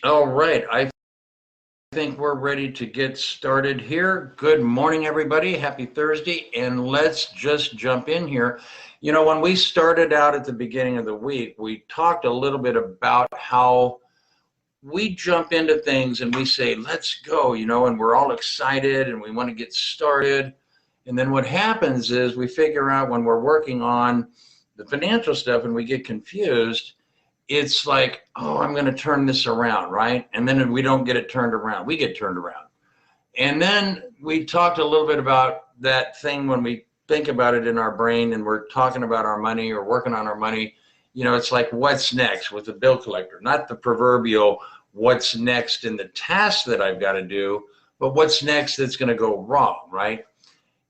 All right, I think we're ready to get started here. Good morning, everybody. Happy Thursday, and let's just jump in here. You know, when we started out at the beginning of the week, we talked a little bit about how we jump into things and we say, let's go, you know, and we're all excited and we want to get started. And then what happens is we figure out when we're working on the financial stuff and we get confused, it's like, oh, I'm going to turn this around, right? And then we don't get it turned around. We get turned around. And then we talked a little bit about that thing when we think about it in our brain and we're talking about our money or working on our money. You know, it's like, what's next with the bill collector? Not the proverbial what's next in the task that I've got to do, but what's next that's going to go wrong, right?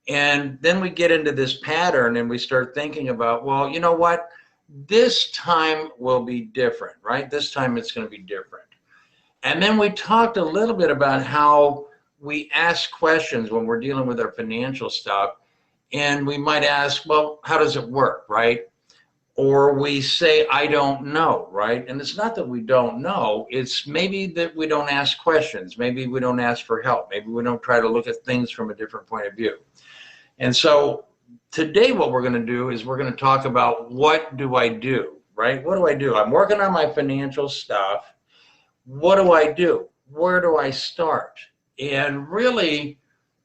And then we get into this pattern and we start thinking about, well, you know what? This time will be different, right? This time it's going to be different. And then we talked a little bit about how we ask questions when we're dealing with our financial stuff. And we might ask, well, how does it work, right? Or we say, I don't know, right? And it's not that we don't know. It's maybe that we don't ask questions. Maybe we don't ask for help. Maybe we don't try to look at things from a different point of view. And so today what we're going to do is we're going to talk about what do I do, right? What do I do? I'm working on my financial stuff. What do I do? Where do I start? And really,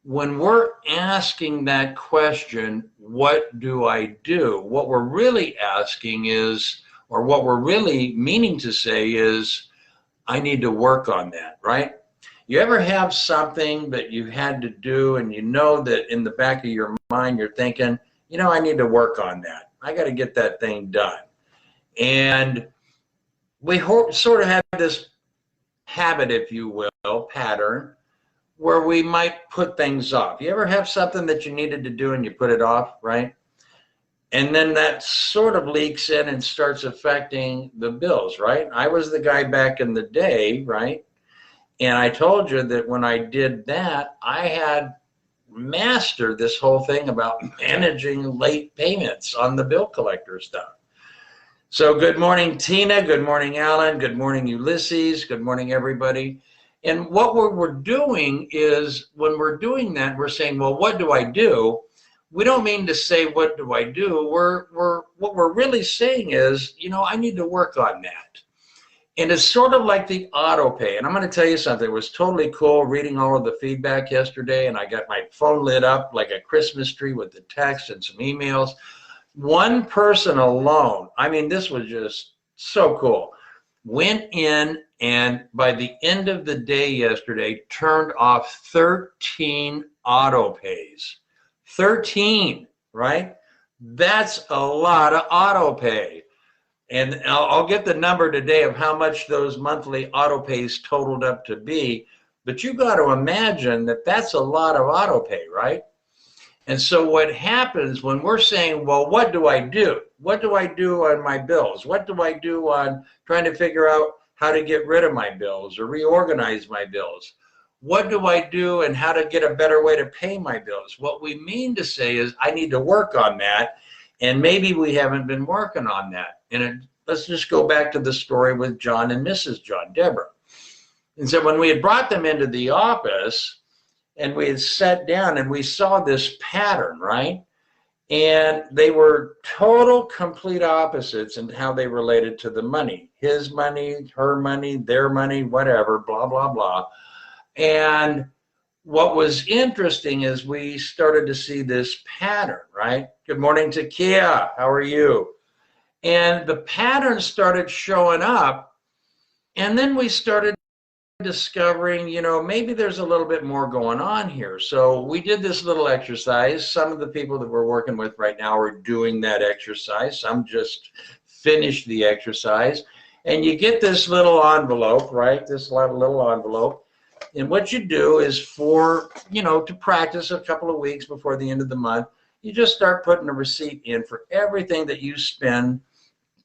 when we're asking that question, what do I do? What we're really asking is, or what we're really meaning to say is, I need to work on that, right? You ever have something that you had to do and you know that in the back of your mind you're thinking, you know, I need to work on that. I got to get that thing done. And we sort of have this habit, if you will, pattern, where we might put things off. You ever have something that you needed to do and you put it off, right? And then that sort of leaks in and starts affecting the bills, right? I was the guy back in the day, right? And I told you that when I did that, I had mastered this whole thing about managing late payments on the bill collector stuff. So good morning, Tina. Good morning, Alan. Good morning, Ulysses. Good morning, everybody. And what we're doing is when we're doing that, we're saying, well, what do I do? We don't mean to say, what do I do? What we're really saying is, you know, I need to work on that. And it's sort of like the auto pay. And I'm going to tell you something. It was totally cool reading all of the feedback yesterday. And I got my phone lit up like a Christmas tree with the text and some emails. One person alone, I mean, this was just so cool, went in and by the end of the day yesterday, turned off 13 auto pays. 13, right? That's a lot of auto pay. And I'll get the number today of how much those monthly auto pays totaled up to be. But you got to imagine that that's a lot of auto pay, right? And so what happens when we're saying, well, what do I do? What do I do on my bills? What do I do on trying to figure out how to get rid of my bills or reorganize my bills? What do I do and how to get a better way to pay my bills? What we mean to say is I need to work on that. And maybe we haven't been working on that. And let's just go back to the story with John and Mrs. John, Deborah. And so when we had brought them into the office and we had sat down and we saw this pattern, right? And they were total, complete opposites in how they related to the money. His money, her money, their money, whatever, blah, blah, blah. And what was interesting is we started to see this pattern, right? Good morning to Kia. How are you? And the pattern started showing up. And then we started discovering, you know, maybe there's a little bit more going on here. So we did this little exercise. Some of the people that we're working with right now are doing that exercise. Some just finished the exercise. And you get this little envelope, right? This little envelope. And what you do is for, you know, to practice a couple of weeks before the end of the month, you just start putting a receipt in for everything that you spend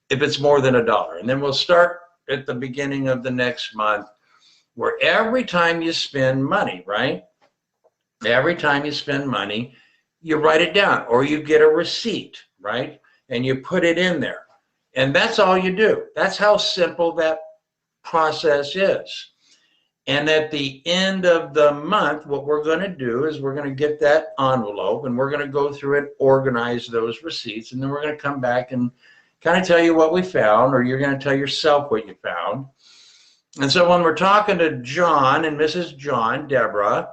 if it's more than $1. And then we'll start at the beginning of the next month where every time you spend money, right? Every time you spend money, you write it down or you get a receipt, right? And you put it in there. And that's all you do. That's how simple that process is. And at the end of the month, what we're going to do is we're going to get that envelope and we're going to go through it, organize those receipts, and then we're going to come back and kind of tell you what we found, or you're going to tell yourself what you found. And so when we're talking to John and Mrs. John, Deborah,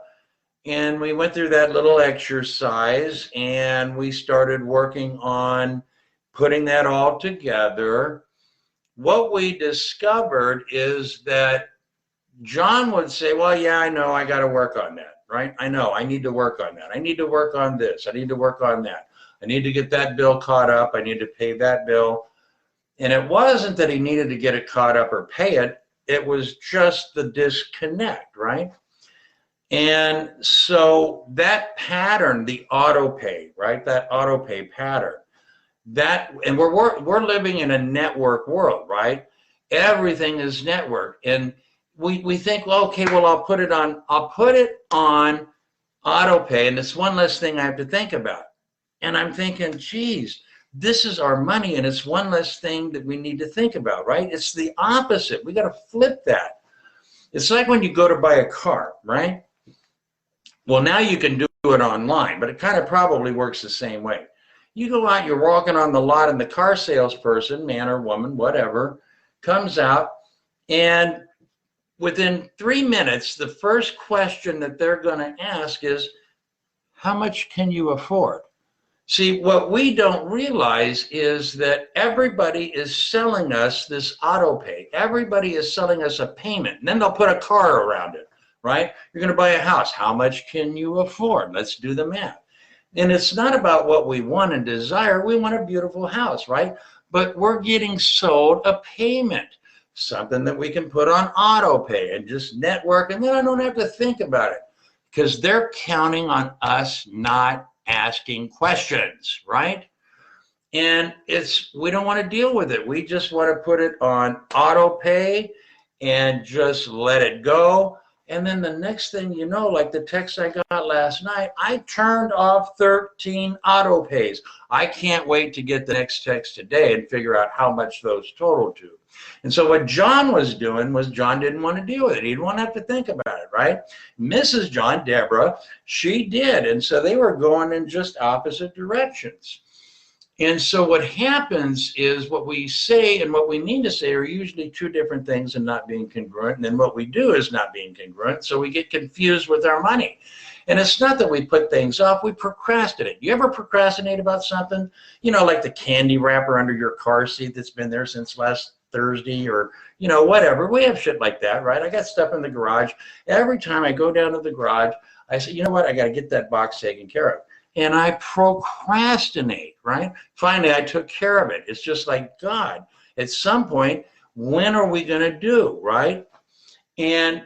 and we went through that little exercise and we started working on putting that all together, what we discovered is that John would say, well, yeah, I know, I got to work on that, right? I know, I need to work on that. I need to work on this. I need to work on that. I need to get that bill caught up. I need to pay that bill. And it wasn't that he needed to get it caught up or pay it. It was just the disconnect, right? And so that pattern, the auto pay, right? That auto pay pattern, that, and we're living in a network world, right? Everything is networked. And we think, well, okay, well, I'll put it on auto pay, and it's one less thing I have to think about. And I'm thinking, geez, this is our money, and it's one less thing that we need to think about, right? It's the opposite. We got to flip that. It's like when you go to buy a car, right? Well, now you can do it online, but it kind of probably works the same way. You go out, you're walking on the lot, and the car salesperson, man or woman, whatever, comes out, and within 3 minutes, the first question that they're going to ask is, how much can you afford? See, what we don't realize is that everybody is selling us this auto pay. Everybody is selling us a payment. And then they'll put a car around it, right? You're going to buy a house. How much can you afford? Let's do the math. And it's not about what we want and desire. We want a beautiful house, right? But we're getting sold a payment, something that we can put on auto pay and just network, and then I don't have to think about it because they're counting on us not asking questions, right? And we don't want to deal with it. We just want to put it on auto pay and just let it go. And then the next thing you know, like the text I got last night, I turned off 13 auto pays. I can't wait to get the next text today and figure out how much those total to. And so what John was doing was John didn't want to deal with it. He didn't want to have to think about it, right? Mrs. John, Deborah, she did. And so they were going in just opposite directions. And so what happens is what we say and what we mean to say are usually two different things and not being congruent. And then what we do is not being congruent. So we get confused with our money. And it's not that we put things off, we procrastinate. You ever procrastinate about something? You know, like the candy wrapper under your car seat that's been there since last Thursday, or, you know, whatever. We have shit like that, right? I got stuff in the garage. Every time I go down to the garage, I say, you know what? I got to get that box taken care of. And I procrastinate, right? Finally, I took care of it. It's just like, God, at some point, when are we going to do, right? And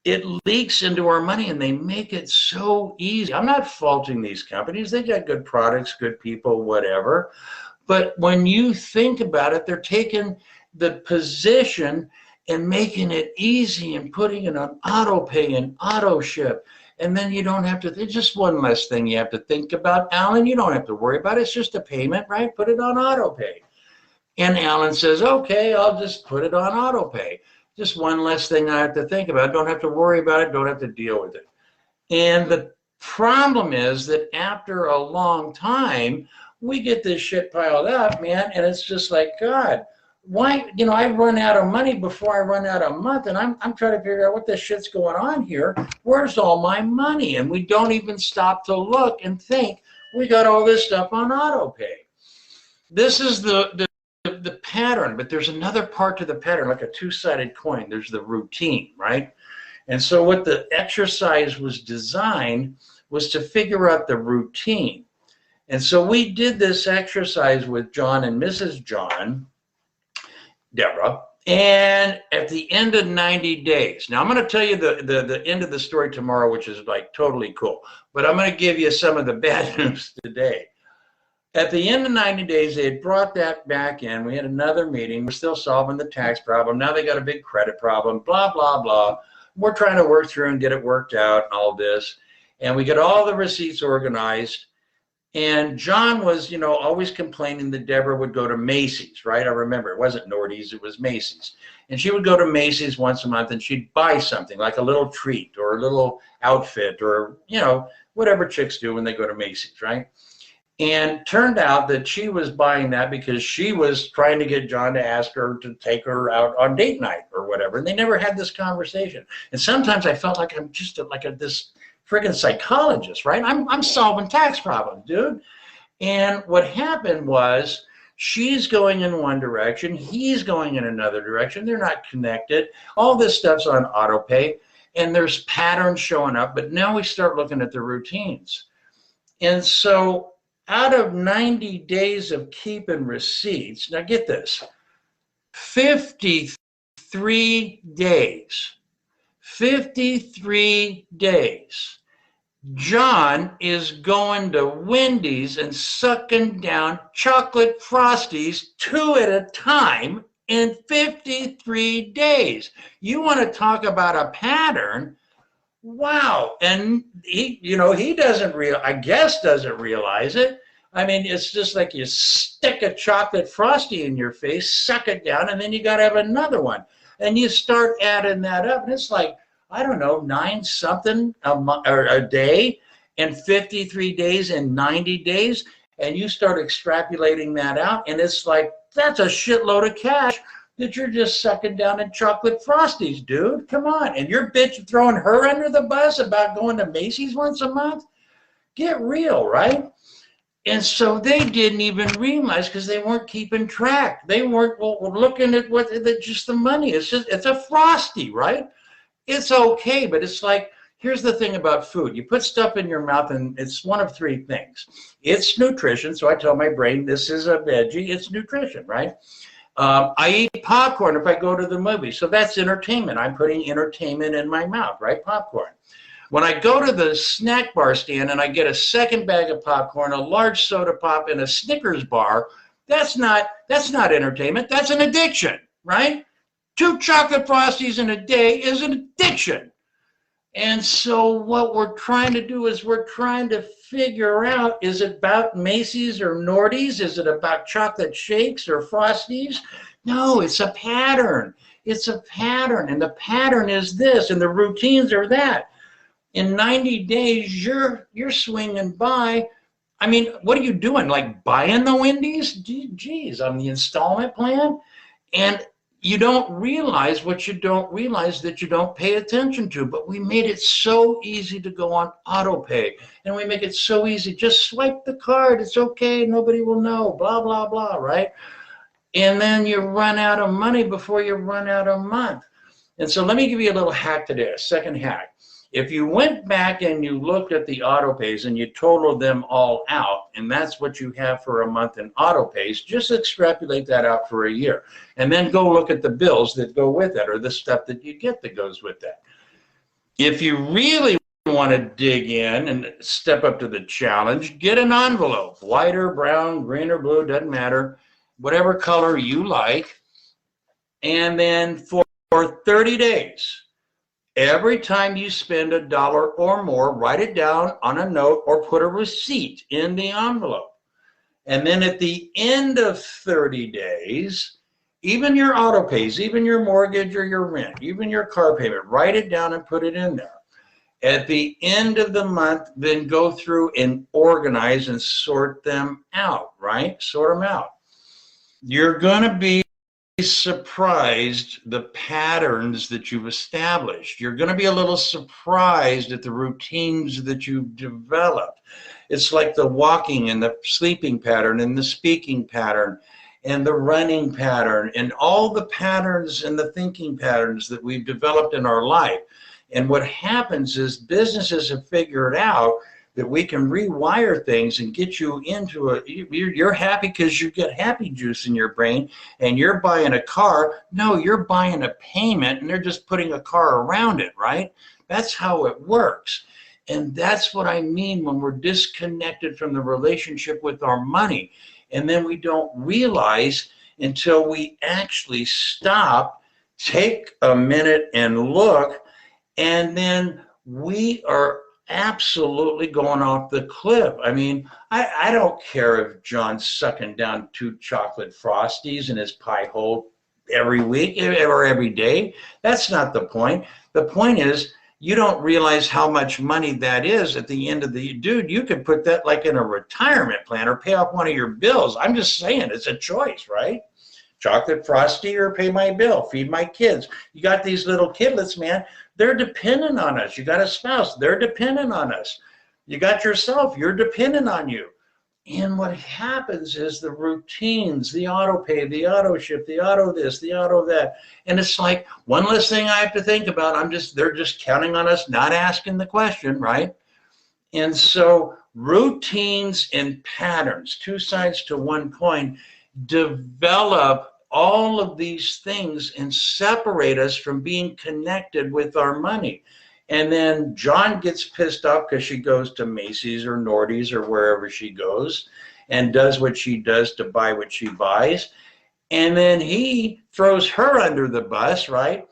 it leaks into our money, and they make it so easy. I'm not faulting these companies. They got good products, good people, whatever. But when you think about it, they're taking the position and making it easy and putting it on auto pay and auto ship. And then you don't have to, it's just one less thing you have to think about, Alan. You don't have to worry about it. It's just a payment, right? Put it on auto pay. And Alan says, okay, I'll just put it on auto pay. Just one less thing I have to think about. Don't have to worry about it. Don't have to deal with it. And the problem is that after a long time, we get this shit piled up, man. And it's just like, God, why, you know, I run out of money before I run out of month, and I'm trying to figure out what the shit's going on here. Where's all my money? And we don't even stop to look and think we got all this stuff on auto pay. This is the pattern, but there's another part to the pattern, like a two-sided coin. There's the routine, right? And so what the exercise was designed was to figure out the routine. And so we did this exercise with John and Mrs. John, Deborah, and at the end of 90 days, now I'm going to tell you the end of the story tomorrow, which is like totally cool, but I'm going to give you some of the bad news today. At the end of 90 days, they had brought that back in. We had another meeting. We're still solving the tax problem. Now they got a big credit problem, blah, blah, blah. We're trying to work through and get it worked out and all this. And we get all the receipts organized. And John was, you know, always complaining that Deborah would go to Macy's, right? I remember it wasn't Nordy's, it was Macy's. And she would go to Macy's once a month and she'd buy something like a little treat or a little outfit or, you know, whatever chicks do when they go to Macy's, right? And turned out that she was buying that because she was trying to get John to ask her to take her out on date night or whatever. And they never had this conversation. And sometimes I felt like I'm just this friggin' psychologist, right? I'm solving tax problems, dude. And what happened was she's going in one direction, he's going in another direction. They're not connected. All this stuff's on auto pay, and there's patterns showing up. But now we start looking at the routines. And so out of 90 days of keeping receipts, now get this, 53 days, John is going to Wendy's and sucking down chocolate Frosties 2 at a time in 53 days. You want to talk about a pattern? Wow. And he, you know, he doesn't doesn't realize it. I mean, it's just like you stick a chocolate Frosty in your face, suck it down, and then you got to have another one. And you start adding that up, and it's like, I don't know, 9 something a day, and 53 days and 90 days, and you start extrapolating that out, and it's like, that's a shitload of cash that you're just sucking down in chocolate Frosties, dude. Come on. And you're bitch throwing her under the bus about going to Macy's once a month? Get real, right? And so they didn't even realize because they weren't keeping track. They weren't looking at just the money. It's a Frosty, right? It's okay, but it's like, here's the thing about food. You put stuff in your mouth, and it's one of 3 things. It's nutrition, so I tell my brain this is a veggie. It's nutrition, right? I eat popcorn if I go to the movie, so that's entertainment. I'm putting entertainment in my mouth, right? Popcorn. When I go to the snack bar stand and I get a second bag of popcorn, a large soda pop, and a Snickers bar, that's not entertainment. That's an addiction, right? 2 chocolate Frosties in a day is an addiction. And so what we're trying to do is we're trying to figure out, is it about Macy's or Nordy's? Is it about chocolate shakes or Frosties? No, it's a pattern. It's a pattern. And the pattern is this, and the routines are that. In 90 days, you're swinging by. I mean, what are you doing? Like buying the Wendy's? Geez, on the installment plan? And you don't realize what you don't realize that you don't pay attention to. But we made it so easy to go on auto pay. And we make it so easy. Just swipe the card. It's okay. Nobody will know. Blah, blah, blah, right? And then you run out of money before you run out of month. And so let me give you a little hack today, a second hack. If you went back and you looked at the auto pays and you totaled them all out, and that's what you have for a month in auto pays, just extrapolate that out for a year. And then go look at the bills that go with that, or the stuff that you get that goes with that. If you really want to dig in and step up to the challenge, get an envelope, white or brown, green or blue, doesn't matter, whatever color you like. And then for 30 days, every time you spend $1 or more, write it down on a note or put a receipt in the envelope. And then at the end of 30 days, even your auto pays, even your mortgage or your rent, even your car payment, write it down and put it in there. At the end of the month, then go through and organize and sort them out, right? Sort them out. You're going to be surprised the patterns that you've established. You're going to be a little surprised at the routines that you've developed. It's like the walking and the sleeping pattern and the speaking pattern and the running pattern and all the patterns and the thinking patterns that we've developed in our life. And what happens is businesses have figured out that we can rewire things and get you into you're happy because you get happy juice in your brain and you're buying a car. No, you're buying a payment and they're just putting a car around it, right? That's how it works. And that's what I mean when we're disconnected from the relationship with our money. And then we don't realize until we actually stop, take a minute and look, and then we are absolutely going off the cliff. I mean, I don't care if John's sucking down 2 chocolate Frosties in his pie hole every week or every day. That's not the point. The point is, you don't realize how much money that is at the end of the, dude, you could put that like in a retirement plan or pay off one of your bills. I'm just saying, it's a choice, right? Chocolate Frosty or pay my bill, feed my kids. You got these little kidlets, man. They're dependent on us. You got a spouse, they're dependent on us. You got yourself, you're dependent on you. And what happens is the routines, the auto pay, the auto ship, the auto this, the auto that. And it's like one less thing I have to think about. They're just counting on us not asking the question, right? And so routines and patterns, 2 sides to one coin, develop all of these things and separate us from being connected with our money. And then John gets pissed off because she goes to Macy's or Nordy's or wherever she goes and does what she does to buy what she buys. And then he throws her under the bus, right?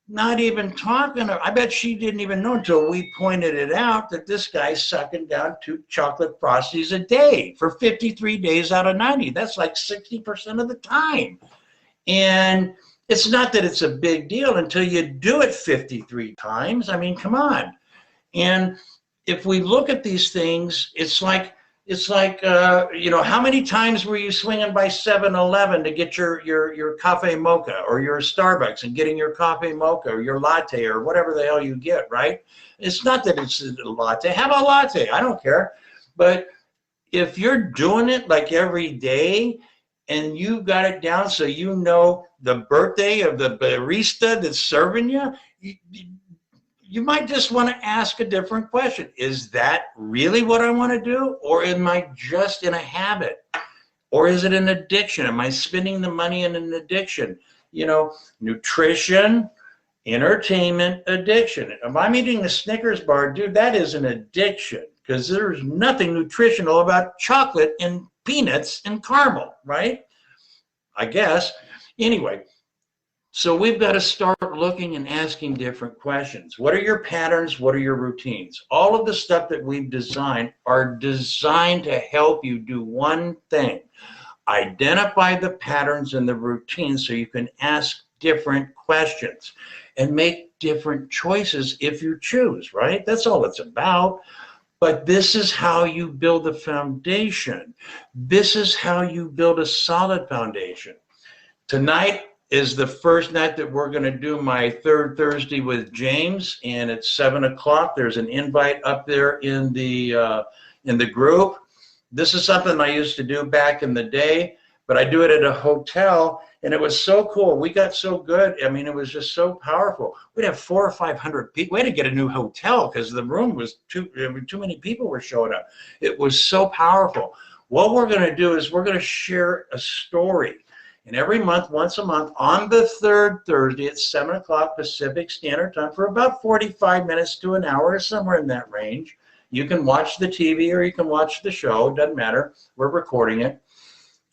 Not even talking. I bet she didn't even know until we pointed it out that this guy's sucking down 2 chocolate Frosties a day for 53 days out of 90. That's like 60% of the time. And it's not that it's a big deal until you do it 53 times. I mean, come on. And if we look at these things, it's like, you know, how many times were you swinging by 7-Eleven to get your cafe mocha or your Starbucks and getting your coffee mocha or your latte or whatever the hell you get, right? It's not that it's a latte. Have a latte. I don't care. But if you're doing it like every day, and you got it down so you know the birthday of the barista that's serving you, you might just want to ask a different question. Is that really what I want to do? Or am I just in a habit? Or is it an addiction? Am I spending the money in an addiction? You know, nutrition, entertainment, addiction. If I'm eating a Snickers bar, dude, that is an addiction because there's nothing nutritional about chocolate and peanuts and caramel, right? I guess. Anyway, so we've got to start looking and asking different questions. What are your patterns? What are your routines? All of the stuff that we've designed are designed to help you do one thing. Identify the patterns and the routines so you can ask different questions and make different choices if you choose, right? That's all it's about. But this is how you build a foundation. This is how you build a solid foundation. Tonight is the first night that we're going to do my 3rd Thursday with James, and it's 7 o'clock. There's an invite up there in the group. This is something I used to do back in the day, but I do it at a hotel, and it was so cool. We got so good. I mean, it was just so powerful. We'd have 400 or 500 people. We had to get a new hotel because the room was too many people were showing up. It was so powerful. What we're going to do is we're going to share a story. And every month, once a month, on the 3rd Thursday at 7 o'clock Pacific Standard Time for about 45 minutes to an hour, somewhere in that range. You can watch the TV or you can watch the show. It doesn't matter. We're recording it.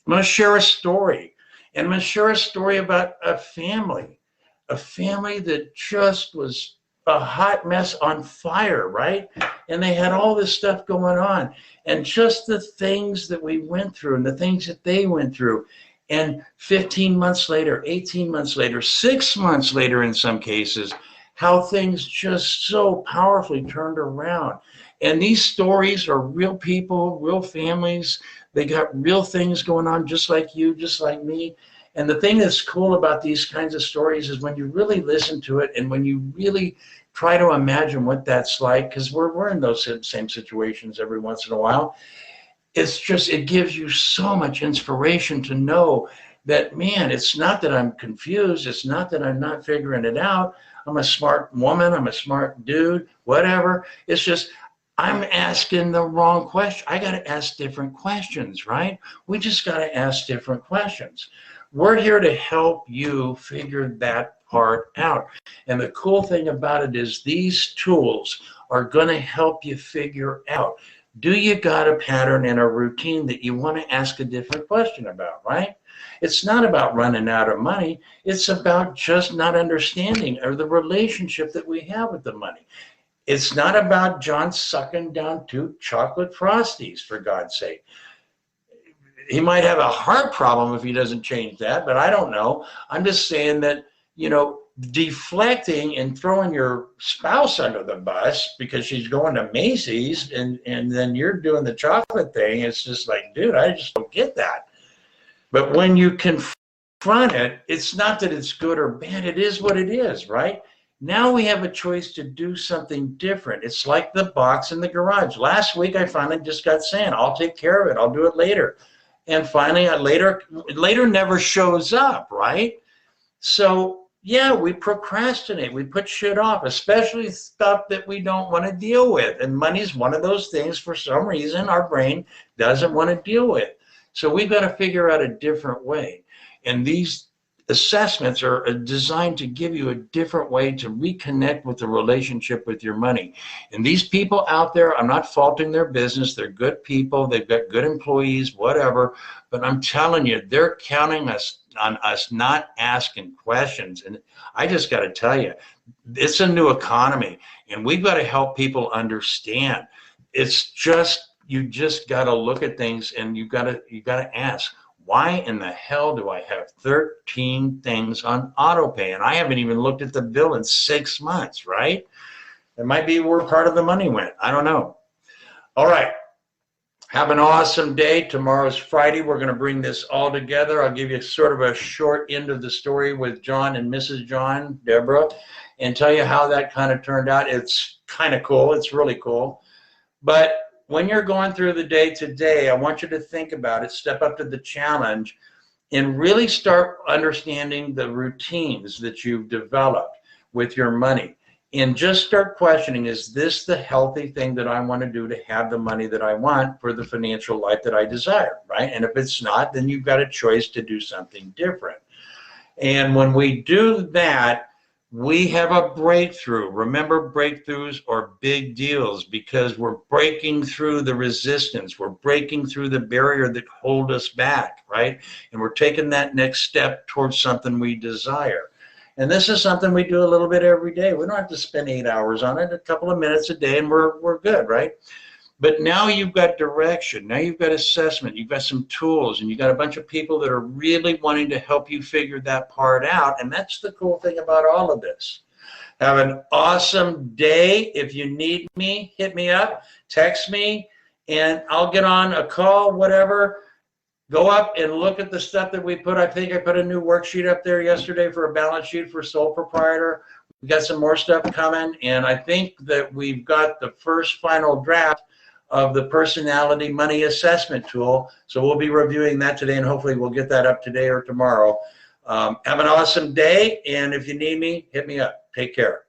I'm going to share a story. And I'm going to share a story about a family that just was a hot mess on fire, right? And they had all this stuff going on. And just the things that we went through and the things that they went through. And 15 months later, 18 months later, 6 months later in some cases, how things just so powerfully turned around. And these stories are real people, real families. They got real things going on just like you, just like me. And the thing that's cool about these kinds of stories is when you really listen to it and when you really try to imagine what that's like, because we're in those same situations every once in a while. It's just, it gives you so much inspiration to know that, man, it's not that I'm confused. It's not that I'm not figuring it out. I'm a smart woman. I'm a smart dude, whatever. It's just, I'm asking the wrong question. I got to ask different questions, right? We just got to ask different questions. We're here to help you figure that part out. And the cool thing about it is these tools are going to help you figure out, do you got a pattern and a routine that you want to ask a different question about, right? It's not about running out of money. It's about just not understanding or the relationship that we have with the money. It's not about John sucking down 2 chocolate Frosties, for God's sake. He might have a heart problem if he doesn't change that, but I don't know. I'm just saying that, you know, deflecting and throwing your spouse under the bus because she's going to Macy's and then you're doing the chocolate thing. It's just like, dude, I just don't get that. But when you confront it, it's not that it's good or bad. It is what it is, right? Now we have a choice to do something different. It's like the box in the garage. Last week, I finally just got saying, I'll take care of it. I'll do it later. And finally, later never shows up, right? So, yeah, we procrastinate. We put shit off, especially stuff that we don't want to deal with. And money's one of those things, for some reason, our brain doesn't want to deal with. So we've got to figure out a different way. And these assessments are designed to give you a different way to reconnect with the relationship with your money. And these people out there, I'm not faulting their business. They're good people. They've got good employees, whatever. But I'm telling you, they're counting on us not asking questions. And I just got to tell you, it's a new economy, and we've got to help people understand. It's just, you just got to look at things, and you got to ask, why in the hell do I have 13 things on auto pay? And I haven't even looked at the bill in 6 months, right? It might be where part of the money went. I don't know. All right. Have an awesome day. Tomorrow's Friday. We're going to bring this all together. I'll give you sort of a short end of the story with John and Mrs. John, Deborah, and tell you how that kind of turned out. It's kind of cool. It's really cool. But when you're going through the day today, I want you to think about it, step up to the challenge, and really start understanding the routines that you've developed with your money. And just start questioning, is this the healthy thing that I want to do to have the money that I want for the financial life that I desire, right? And if it's not, then you've got a choice to do something different. And when we do that, we have a breakthrough. Remember, breakthroughs are big deals because we're breaking through the resistance. We're breaking through the barrier that hold us back, right? And we're taking that next step towards something we desire. And this is something we do a little bit every day. We don't have to spend 8 hours on it, a couple of minutes a day, and we're good, right? But now you've got direction. Now you've got assessment. You've got some tools, and you've got a bunch of people that are really wanting to help you figure that part out. And that's the cool thing about all of this. Have an awesome day. If you need me, hit me up, text me, and I'll get on a call, whatever. Go up and look at the stuff that we put. I think I put a new worksheet up there yesterday for a balance sheet for sole proprietor. We've got some more stuff coming, and I think that we've got the first final draft of the personality money assessment tool. So we'll be reviewing that today, and hopefully we'll get that up today or tomorrow. Have an awesome day, and if you need me, hit me up. Take care.